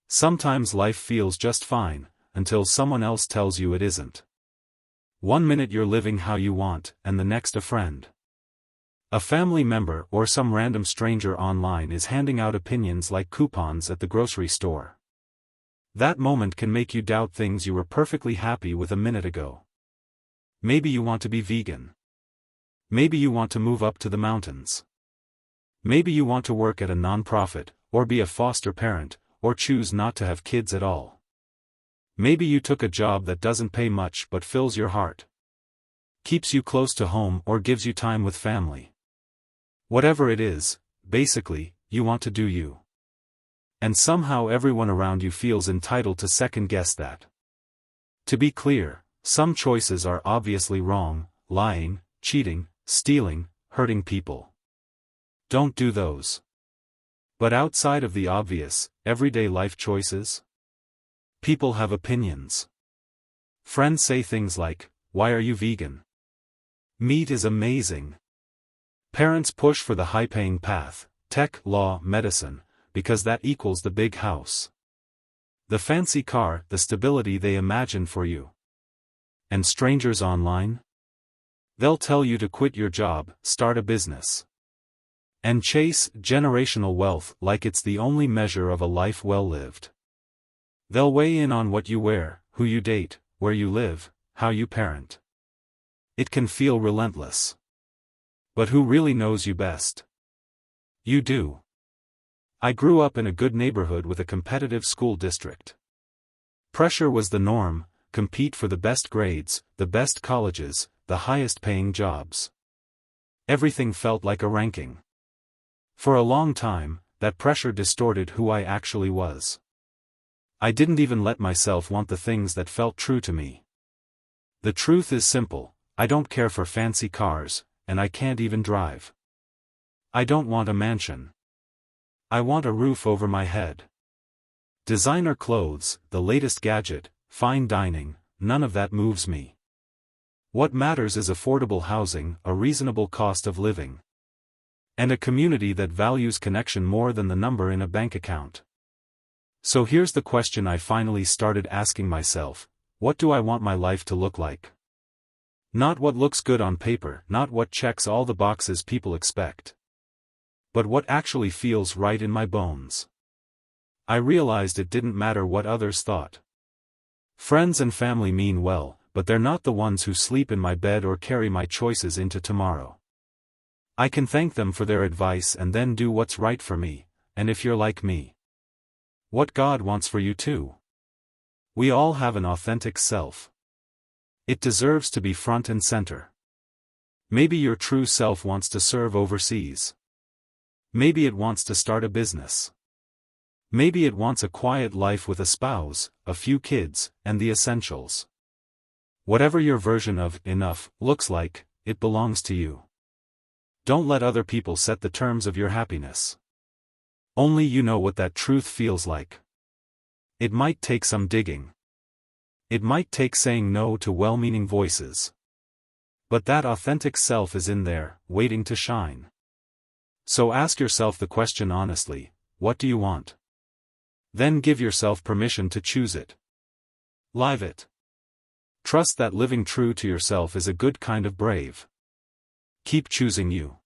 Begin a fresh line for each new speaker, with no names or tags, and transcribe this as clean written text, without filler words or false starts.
Sometimes life feels just fine, until someone else tells you it isn't. One minute you're living how you want, and the next a friend, a family member, or some random stranger online is handing out opinions like coupons at the grocery store. That moment can make you doubt things you were perfectly happy with a minute ago. Maybe you want to be vegan. Maybe you want to move up to the mountains. Maybe you want to work at a nonprofit, or be a foster parent, or choose not to have kids at all. Maybe you took a job that doesn't pay much but fills your heart, keeps you close to home, or gives you time with family. Whatever it is, basically, you want to do you. And somehow everyone around you feels entitled to second-guess that. To be clear, some choices are obviously wrong: lying, cheating, stealing, hurting people. Don't do those. But outside of the obvious, everyday life choices, people have opinions. Friends say things like, "Why are you vegan? Meat is amazing." Parents push for the high-paying path, tech, law, medicine, because that equals the big house, the fancy car, the stability they imagine for you. And strangers online? They'll tell you to quit your job, start a business, and chase generational wealth like it's the only measure of a life well lived. They'll weigh in on what you wear, who you date, where you live, how you parent. It can feel relentless. But who really knows you best? You do. I grew up in a good neighborhood with a competitive school district. Pressure was the norm: compete for the best grades, the best colleges, the highest paying jobs. Everything felt like a ranking. For a long time, that pressure distorted who I actually was. I didn't even let myself want the things that felt true to me. The truth is simple: I don't care for fancy cars, and I can't even drive. I don't want a mansion. I want a roof over my head. Designer clothes, the latest gadget, fine dining, none of that moves me. What matters is affordable housing, a reasonable cost of living, and a community that values connection more than the number in a bank account. So here's the question I finally started asking myself: what do I want my life to look like? Not what looks good on paper, not what checks all the boxes people expect, but what actually feels right in my bones. I realized it didn't matter what others thought. Friends and family mean well, but they're not the ones who sleep in my bed or carry my choices into tomorrow. I can thank them for their advice and then do what's right for me, and if you're like me, what God wants for you too. We all have an authentic self. It deserves to be front and center. Maybe your true self wants to serve overseas. Maybe it wants to start a business. Maybe it wants a quiet life with a spouse, a few kids, and the essentials. Whatever your version of enough looks like, it belongs to you. Don't let other people set the terms of your happiness. Only you know what that truth feels like. It might take some digging. It might take saying no to well-meaning voices. But that authentic self is in there, waiting to shine. So ask yourself the question honestly: what do you want? Then give yourself permission to choose it. Live it. Trust that living true to yourself is a good kind of brave. Keep choosing you.